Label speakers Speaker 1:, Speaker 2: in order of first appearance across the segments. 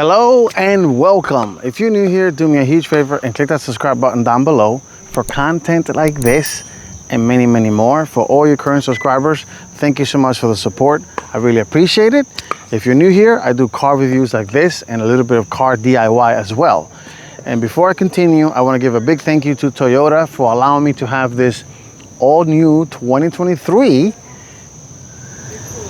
Speaker 1: Hello and welcome. If you're new here, do me a huge favor and click that subscribe button down below for content like this and many more. For all your current subscribers, thank you so much for the support. I really appreciate it. If you're new here, I do car reviews like this and a little bit of car DIY as well. And before I continue, I want to give a big thank you to Toyota for allowing me to have this all new 2023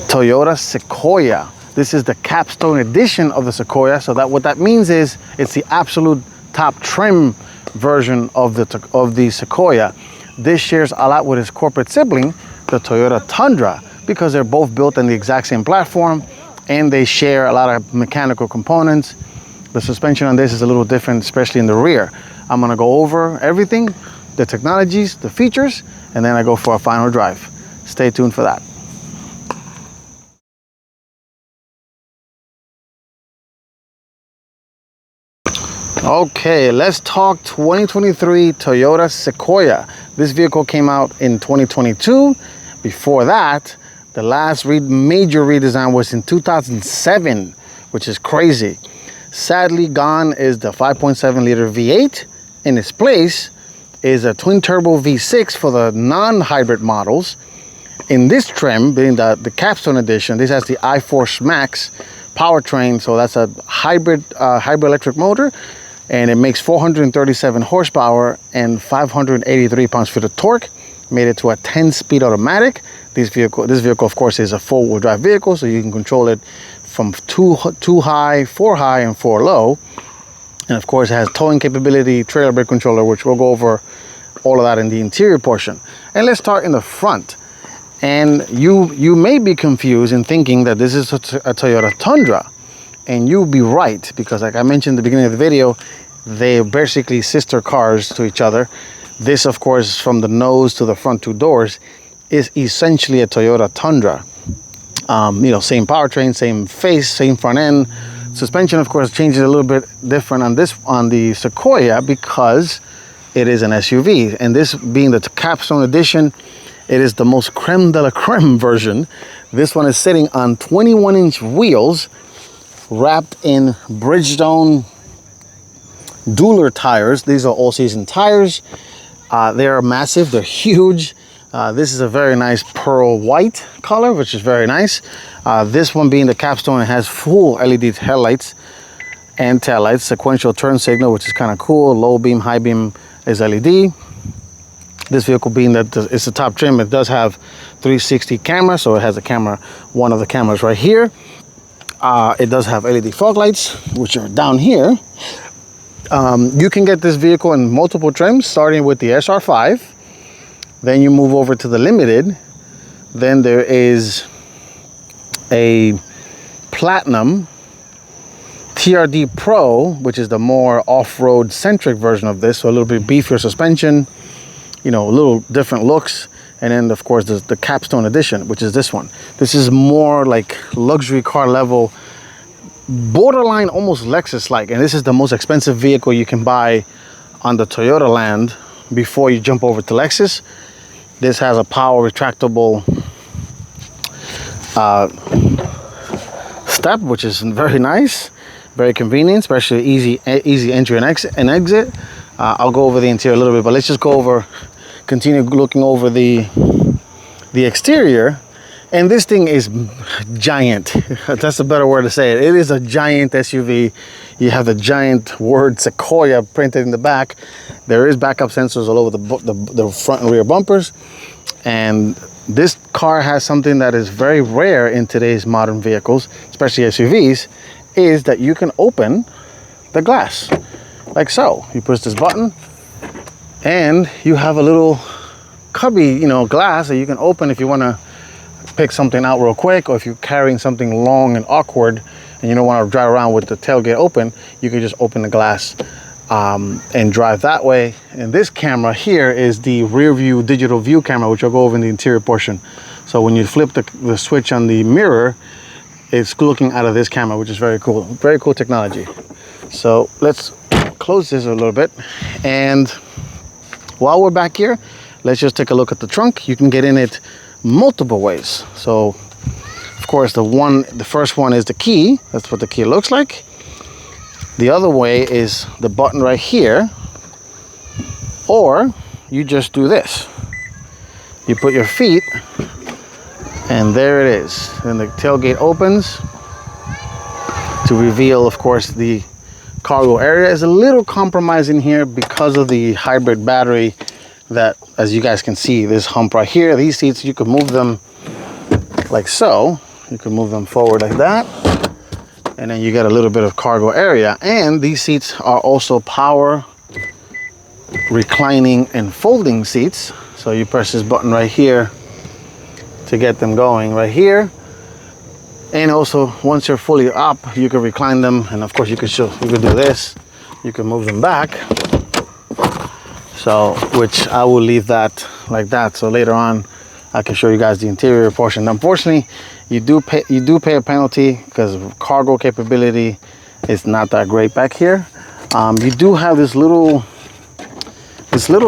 Speaker 1: Toyota Sequoia. This is the Capstone edition of the Sequoia. So what that means is it's the absolute top trim version of the Sequoia. This shares a lot with its corporate sibling, the Toyota Tundra, because they're both built on the exact same platform and they share a lot of mechanical components. The suspension on this is a little different, especially in the rear. I'm gonna go over everything, the technologies, the features, and then I go for a final drive. Stay tuned for that. Okay, let's talk 2023 Toyota Sequoia. This vehicle came out in 2022. Before that, the last major redesign was in 2007, which is crazy. Sadly, gone is the 5.7 liter V8. In its place is a twin turbo V6 for the non-hybrid models. In this trim, being the Capstone edition, this has the iForce Max powertrain, so that's a hybrid electric motor, and it makes 437 horsepower and 583 pounds-feet of torque. Made it to a 10-speed automatic. This vehicle, of course, is a four-wheel drive vehicle, so you can control it from two high, 4 high, and 4 low. And of course, it has towing capability, trailer brake controller, which we'll go over all of that in the interior portion. And let's start in the front. And you may be confused in thinking that this is a Toyota Tundra. And you'll be right, because like I mentioned at the beginning of the video, they're basically sister cars to each other. This, of course, from the nose to the front two doors, is essentially a Toyota Tundra. Same powertrain, same face, same front end. Suspension, of course, changes a little bit different on the Sequoia because it is an SUV. And this being the Capstone edition, it is the most creme de la creme version. This one is sitting on 21-inch wheels, wrapped in Bridgestone Dueler tires. These are all-season tires. They are massive, they're huge. This is a very nice pearl white color, which is very nice. This one being the Capstone, it has full LED headlights and taillights, sequential turn signal, which is kind of cool. Low beam, high beam is LED. This vehicle being that it's the top trim, it does have 360 camera, so it has a camera, one of the cameras right here. It does have LED fog lights, which are down here. You can get this vehicle in multiple trims, starting with the SR5. Then you move over to the Limited. Then there is a Platinum, TRD Pro, which is the more off-road centric version of this. So a little bit beefier suspension, a little different looks. And then, of course, the Capstone edition, which is this one. This is more like luxury car level, borderline almost Lexus-like. And this is the most expensive vehicle you can buy on the Toyota land before you jump over to Lexus. This has a power retractable step, which is very nice, very convenient, especially easy entry and exit. I'll go over the interior a little bit, but let's just continue looking over the exterior. And this thing is giant. That's a better word to say it. It is a giant SUV. You have the giant word Sequoia printed in the back. There is backup sensors all over the front and rear bumpers. And this car has something that is very rare in today's modern vehicles, especially SUVs, is that you can open the glass like so. You push this button and you have a little cubby, glass that you can open if you want to pick something out real quick, or if you're carrying something long and awkward and you don't want to drive around with the tailgate open, you can just open the glass and drive that way. And this camera here is the rear view digital view camera, which I'll go over in the interior portion. So when you flip the switch on the mirror, it's looking out of this camera, which is very cool technology. So let's close this a little bit, and while we're back here, let's just take a look at the trunk. You can get in it multiple ways. So of course the first one is the key. That's what the key looks like. The other way is the button right here, or you just do this. You put your feet, and there it is. Then the tailgate opens to reveal, of course, the cargo area. Is a little compromising here because of the hybrid battery that, as you guys can see, this hump right here, these seats, you can move them like so. You can move them forward like that, and then you get a little bit of cargo area. And these seats are also power reclining and folding seats. So you press this button right here to get them going right here. And also, once you're fully up, you can recline them, and of course you could do this. You can move them back. So, which I will leave that like that. So later on, I can show you guys the interior portion. Unfortunately, you do pay a penalty because cargo capability is not that great back here. You do have this little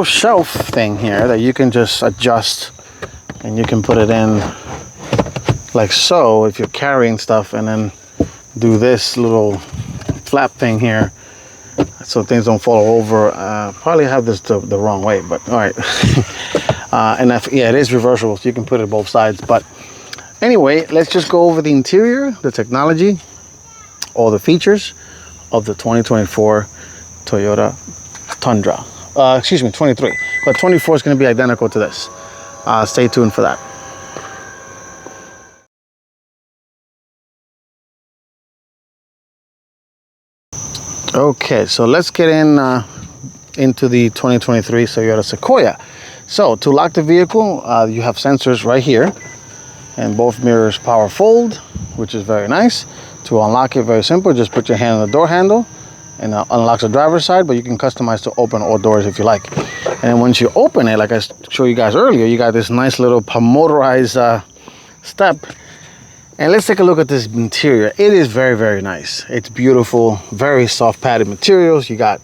Speaker 1: shelf thing here that you can just adjust, and you can put it in like so if you're carrying stuff, and then do this little flap thing here so things don't fall over. Probably have this the wrong way, but all right. And yeah, it is reversible, so you can put it both sides. But anyway, let's just go over the interior, the technology, all the features of the 2024 Toyota Tundra. Excuse me, 23, but 24 is going to be identical to this. Stay tuned for that. Okay, so let's get into the 2023 Toyota Sequoia. So to lock the vehicle, you have sensors right here, and both mirrors power fold, which is very nice. To unlock it, very simple. Just put your hand on the door handle, and unlocks the driver's side, but you can customize to open all doors if you like. And once you open it, like I showed you guys earlier, you got this nice little motorized step. And let's take a look at this interior. It is very, very nice. It's beautiful, very soft padded materials. You got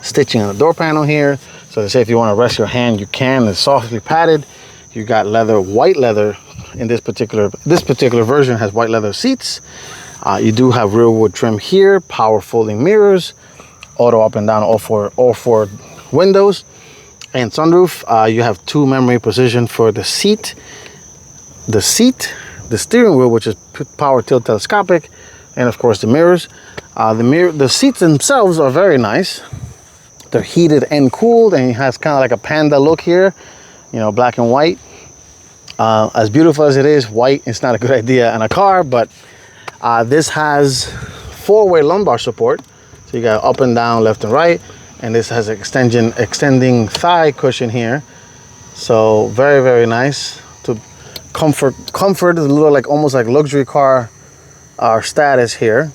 Speaker 1: stitching on the door panel here. So to say if you want to rest your hand, you can. It's softly padded. You got leather, white leather in this particular version has white leather seats. You do have rear wood trim here, power folding mirrors, auto up and down all four windows, and sunroof. You have 2 memory position for the seat, the steering wheel, which is power tilt telescopic, and of course the mirrors. The seats themselves are very nice. They're heated and cooled, and it has kind of like a panda look here, you know, black and white. As beautiful as it is, white is not a good idea in a car, but this has 4-way lumbar support. So you got up and down, left and right, and this has extending thigh cushion here. So very, very nice. To comfort is a little like almost like luxury car status here.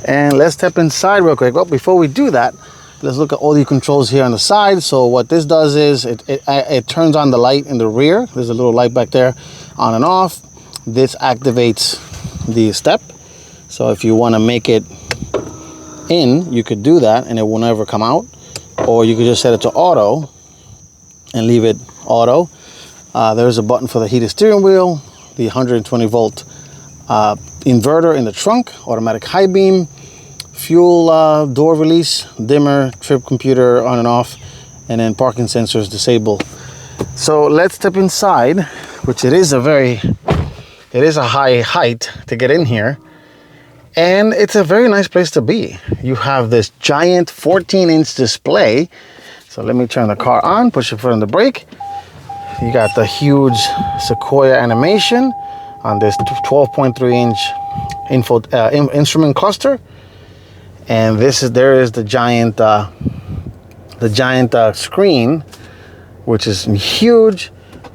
Speaker 1: And let's step inside real quick. Well, before we do that, let's look at all the controls here on the side. So what this does is it turns on the light in the rear. There's a little light back there, on and off. This activates the step. So if you want to make it in, you could do that and it will never come out. Or you could just set it to auto and leave it auto. There's a button for the heated steering wheel, the 120 volt inverter in the trunk, automatic high beam, fuel door release, dimmer, trip computer on and off, and then parking sensors disabled. So let's step inside, which it is a high height to get in here, and it's a very nice place to be. You have this giant 14-inch display. So let me turn the car on, push your foot on the brake. You got the huge Sequoia animation on this 12.3-inch instrument cluster, and there is the giant screen, which is huge.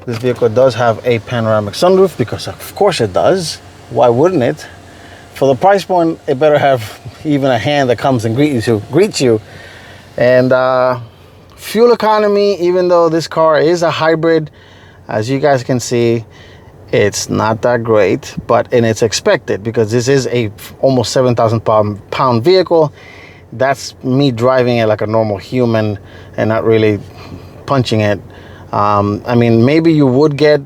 Speaker 1: This vehicle does have a panoramic sunroof because of course it does. Why wouldn't it? For the price point, it better have even a hand that comes and greets you. And fuel economy, even though this car is a hybrid, as you guys can see, it's not that great, and it's expected because this is a almost 7,000 pound vehicle. That's me driving it like a normal human and not really punching it. I mean, maybe you would get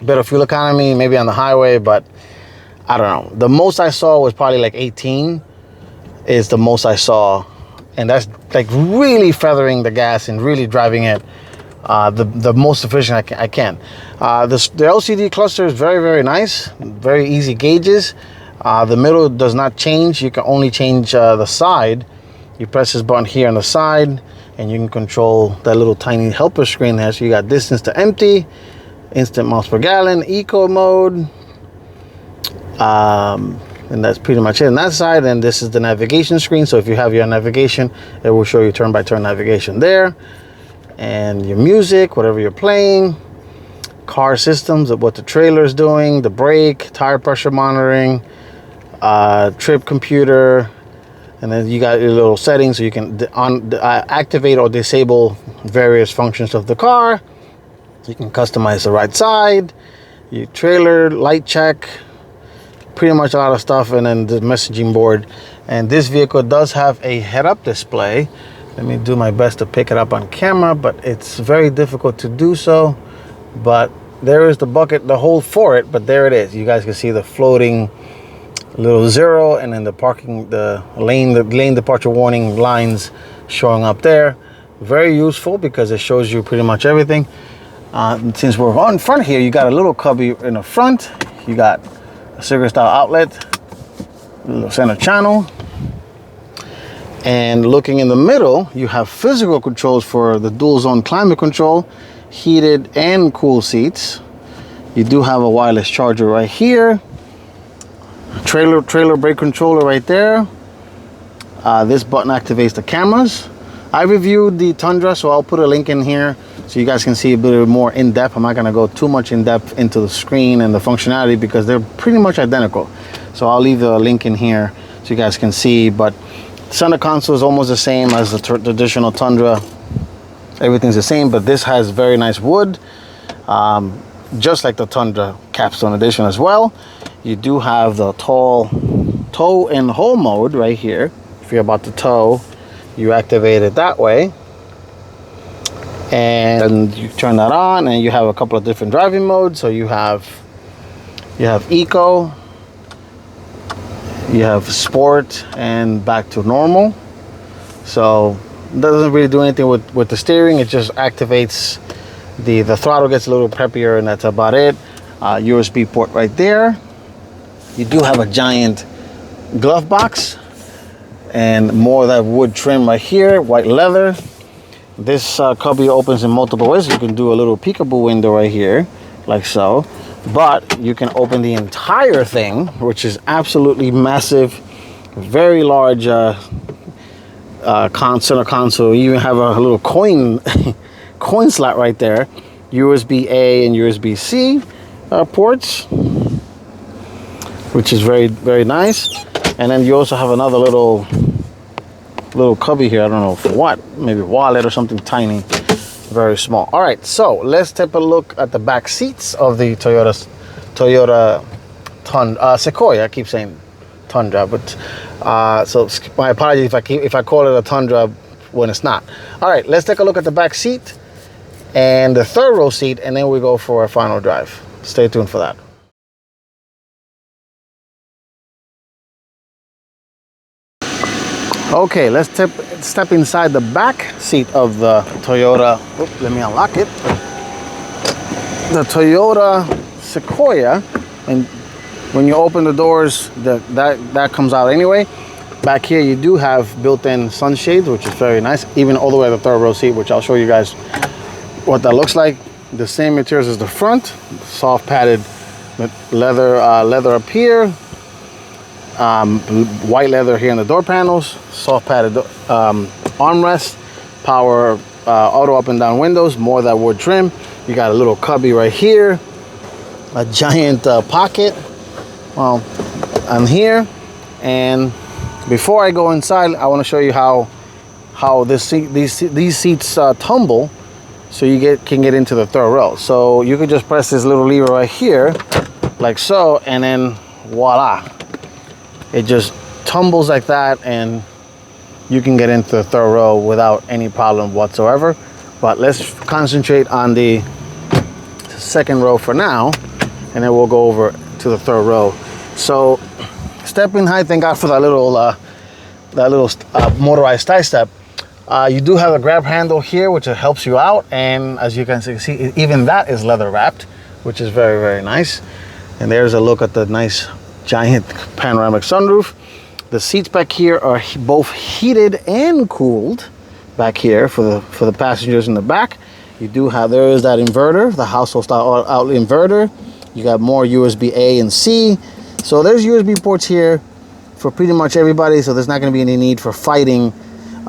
Speaker 1: better fuel economy maybe on the highway, but I don't know. The most I saw was probably like 18. is the most I saw, and that's like really feathering the gas and really driving it the most efficient I can. The LCD cluster is very, very nice, very easy gauges. The middle does not change. You can only change the side. You press this button here on the side, and you can control that little tiny helper screen there. So you got distance to empty, instant miles per gallon, eco mode, and that's pretty much it on that side. And this is the navigation screen. So if you have your navigation, it will show you turn-by-turn navigation there, and your music, whatever you're playing, car systems of what the trailer is doing, the brake, tire pressure monitoring, trip computer, and then you got your little settings so you can activate or disable various functions of the car. You can customize the right side, your trailer, light check, pretty much a lot of stuff, and then the messaging board. And this vehicle does have a head-up display. Let me do my best to pick it up on camera, but it's very difficult to do so. But there is the bucket, the hole for it, but there it is. You guys can see the floating little zero, and then the lane departure warning lines showing up there. Very useful because it shows you pretty much everything. Since we're on front here, you got a little cubby in the front. You got a cigarette style outlet, a little center channel, and looking in the middle, you have physical controls for the dual zone climate control, heated and cool seats. You do have a wireless charger right here. Trailer brake controller right there. This button activates the cameras. I reviewed the Tundra, so I'll put a link in here so you guys can see a bit more in depth. I'm not going to go too much in depth into the screen and the functionality because they're pretty much identical. So I'll leave the link in here so you guys can see. But center console is almost the same as the traditional Tundra. Everything's the same, but this has very nice wood, just like the Tundra Capstone Edition as well. You do have the tow and haul mode right here. If you're about to tow, you activate it that way, and you turn that on, and you have a couple of different driving modes. So you have eco, you have sport, and back to normal. So it doesn't really do anything with the steering. It just activates the throttle, gets a little peppier, and that's about it. USB port right there. You do have a giant glove box and more of that wood trim right here, white leather. This cubby opens in multiple ways. You can do a little peekaboo window right here, like so. But you can open the entire thing, which is absolutely massive, very large center console. You even have a little coin slot right there. USB-A and USB-C ports, which is very, very nice. And then you also have another little cubby here. I don't know for what, maybe wallet or something tiny, very small. All right, so let's take a look at the back seats of the Toyota Sequoia. I keep saying Tundra, but so my apologies if I call it a Tundra when it's not. All right, let's take a look at the back seat and the third row seat, and then we go for a final drive. Stay tuned for that. Okay, let's step inside the back seat of the Toyota. Let me unlock it. The Toyota Sequoia, and when you open the doors, that comes out anyway. Back here, you do have built-in sunshades, which is very nice, even all the way to the third row seat, which I'll show you guys what that looks like. The same materials as the front, soft padded leather up here, white leather here in the door panels, soft padded armrest, power auto up and down windows, more of that wood trim. You got a little cubby right here, a giant pocket. Well, I'm here, and before I go inside, I want to show you how these seats tumble, so you can get into the third row. So you can just press this little lever right here, like so, and then voila, it just tumbles like that, and you can get into the third row without any problem whatsoever. But let's concentrate on the second row for now, and then we'll go over to the third row. So stepping height, thank God for that little motorized tie step. You do have a grab handle here, which helps you out, and as you can see, even that is leather wrapped, which is very, very nice. And there's a look at the nice giant panoramic sunroof. The seats back here are both heated and cooled back here for the passengers in the back. You do have, there is that inverter, the household style outlet inverter. You got more USB A and C. So there's USB ports here for pretty much everybody, so there's not going to be any need for fighting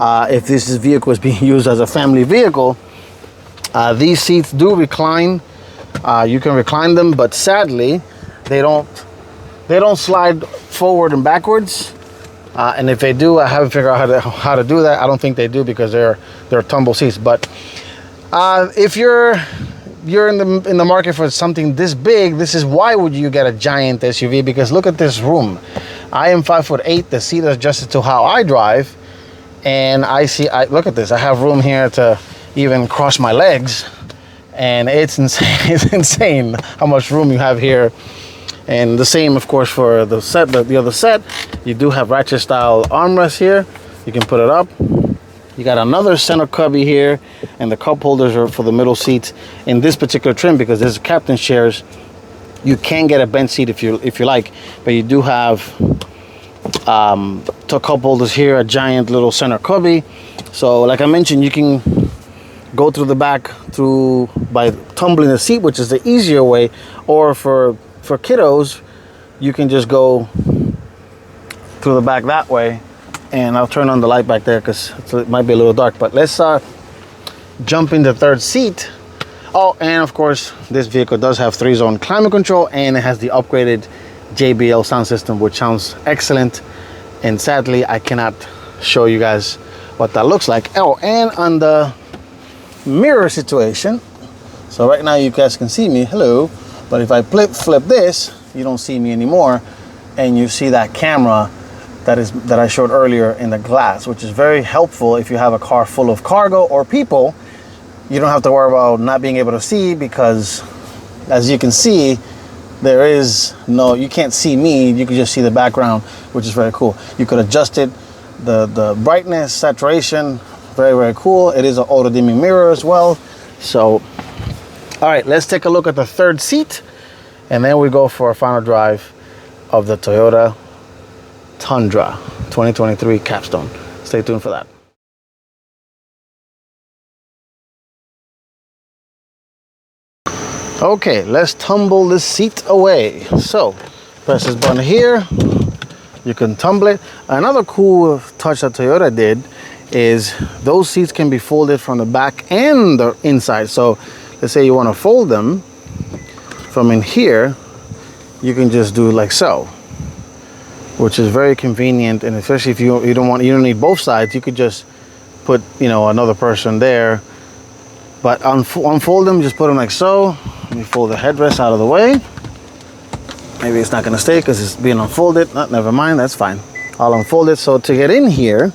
Speaker 1: if this vehicle is being used as a family vehicle. These seats do recline. You can recline them, but sadly they don't slide forward and backwards. And if they do, I haven't figured out how to do that. I don't think they do because they're tumble seats. But if you're in the market for something this big, this is why would you get a giant SUV, because look at this room. I am 5'8". The seat is adjusted to how I drive, and look at this. I have room here to even cross my legs, and it's insane. It's insane how much room you have here. And the same, of course, for the set. The other set, you do have ratchet style armrests here. You can put it up. You got another center cubby here, and the cup holders are for the middle seats in this particular trim, because this is captain's chairs. You can get a bench seat if you like, but you do have two cup holders here, a giant little center cubby. So like I mentioned, you can go through the back by tumbling the seat, which is the easier way, or for kiddos, you can just go through the back that way. And I'll turn on the light back there because it might be a little dark, but let's jump in the third seat. Oh, and of course, this vehicle does have 3-zone climate control, and it has the upgraded JBL sound system, which sounds excellent. And sadly, I cannot show you guys what that looks like. Oh, and on the mirror situation, so right now you guys can see me, hello, but if I flip this, you don't see me anymore, and you see that camera that I showed earlier in the glass, which is very helpful if you have a car full of cargo or people. You don't have to worry about not being able to see, because as you can see, you can't see me, you can just see the background, which is very cool. You could adjust it, the brightness, saturation, very, very cool. It is an auto dimming mirror as well. So, all right, let's take a look at the third seat, and then we go for a final drive of the Toyota Tundra 2023 Capstone. Stay tuned for that. Okay, let's tumble this seat away. So, press this button here. You can tumble it. Another cool touch that Toyota did is those seats can be folded from the back and the inside. So, let's say you want to fold them from in here, you can just do like so, which is very convenient. And especially if you don't need both sides, you could just put another person there. But unfold them, just put them like so. Let me fold the headrest out of the way. Maybe it's not gonna stay because it's being unfolded. Never mind, that's fine. I'll unfold it. So to get in here,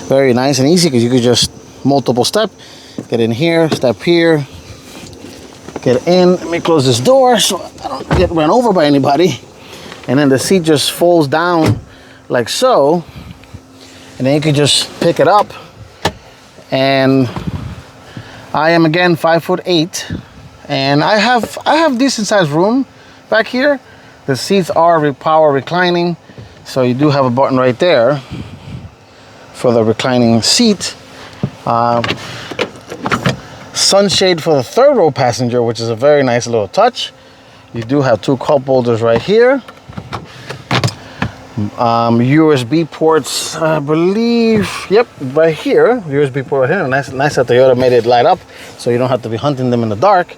Speaker 1: very nice and easy, because you could just multiple step. Get in here, step here, get in. Let me close this door so I don't get run over by anybody. And then the seat just folds down like so. And then you can just pick it up. And I am again 5'8", and I have decent sized room back here. The seats are power reclining, so you do have a button right there for the reclining seat. Sunshade for the third row passenger, which is a very nice little touch. You do have 2 cup holders right here. USB ports, I believe, yep, right here. USB port right here. Nice that Toyota made it light up, so you don't have to be hunting them in the dark.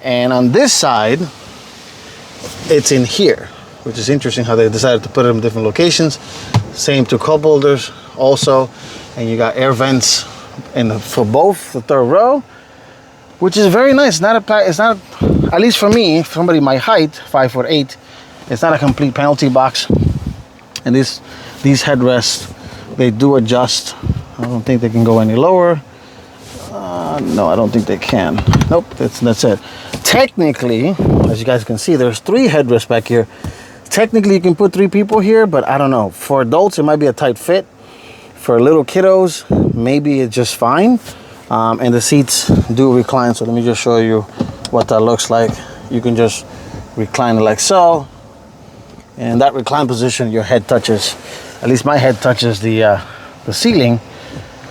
Speaker 1: And on this side, it's in here, which is interesting how they decided to put it in different locations. Same 2 cup holders also, and you got air vents for both the third row, which is very nice. It's not, at least for me, somebody my height, 5'8", it's not a complete penalty box. And these headrests, they do adjust. I don't think they can go any lower. No, I don't think they can. Nope, that's it. Technically, as you guys can see, there's 3 headrests back here. technically you can put 3 people here, but I don't know. For adults, it might be a tight fit. For little kiddos, maybe it's just fine. And the seats do recline. So let me just show you what that looks like. You can just recline it like so. And in that recline position, your head touches, at least my head touches the ceiling.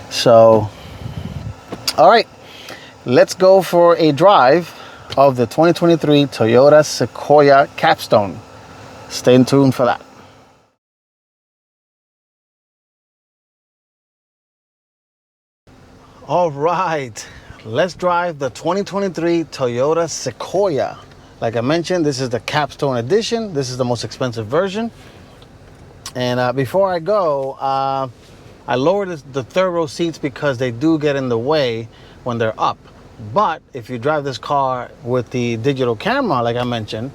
Speaker 1: So, all right, let's go for a drive of the 2023 Toyota Sequoia Capstone. Stay tuned for that. All right, let's drive the 2023 Toyota Sequoia. Like I mentioned, this is the Capstone edition. This is the most expensive version. And before I go, I lowered the third row seats because they do get in the way when they're up. But if you drive this car with the digital camera, like I mentioned,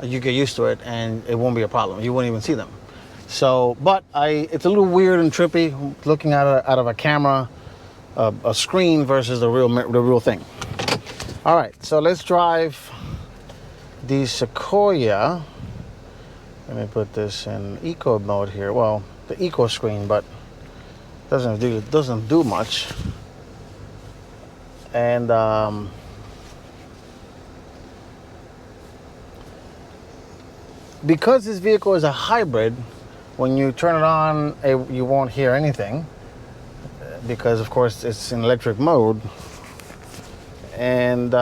Speaker 1: you get used to it and it won't be a problem. You won't even see them. So, but it's a little weird and trippy looking out of a camera, a screen versus the real thing. All right, so let's drive the Sequoia. Let me put this in eco mode here. Well, the eco screen, but doesn't do much. And because this vehicle is a hybrid, when you turn it on, you won't hear anything because, of course, it's in electric mode. And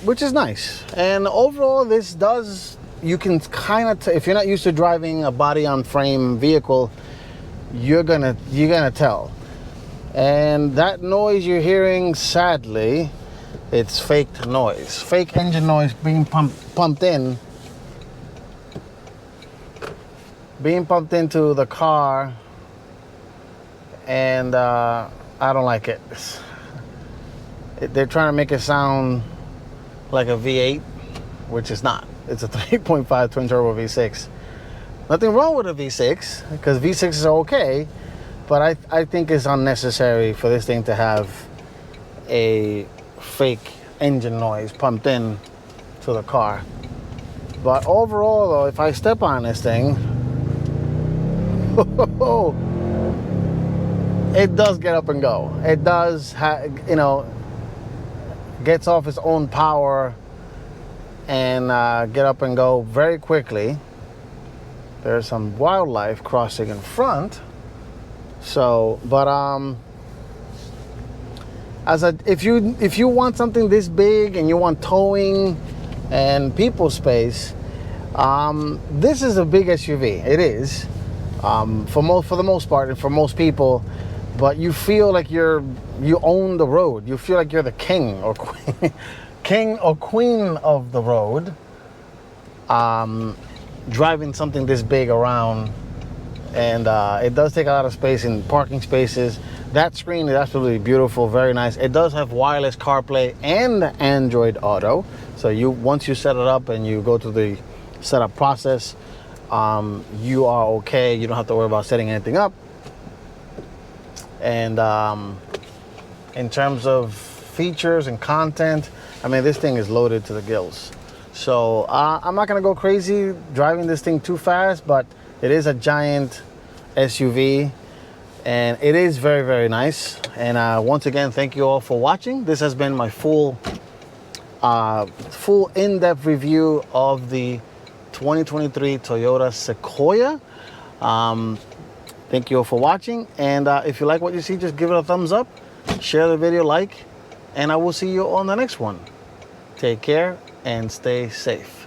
Speaker 1: which is nice. And overall, this does, you can kind of, if you're not used to driving a body on frame vehicle, you're gonna tell. And that noise you're hearing, sadly, it's fake noise, fake engine noise being pumped into the car. And I don't like it. They're trying to make it sound like a V8, which is not. It's a 3.5 twin turbo V6. Nothing wrong with a V6 because V6s are okay, but I think it's unnecessary for this thing to have a fake engine noise pumped in to the car. But overall, though, if I step on this thing, it does get up and go. It does, gets off its own power and get up and go very quickly. There's some wildlife crossing in front. So, but if you want something this big and you want towing and people space, this is a big SUV. It is for the most part and for most people. But you feel like you own the road. You feel like you're the king or queen of the road, driving something this big around. And it does take a lot of space in parking spaces. That screen is absolutely beautiful, very nice. It does have wireless CarPlay and Android Auto. So once you set it up and you go through the setup process, you are okay. You don't have to worry about setting anything up. And in terms of features and content, I mean, this thing is loaded to the gills. So I'm not gonna go crazy driving this thing too fast, but it is a giant SUV and it is very, very nice. And once again, thank you all for watching. This has been my full in-depth review of the 2023 Toyota Sequoia. Thank you all for watching, and if you like what you see, just give it a thumbs up, share the video, and I will see you on the next one. Take care and stay safe.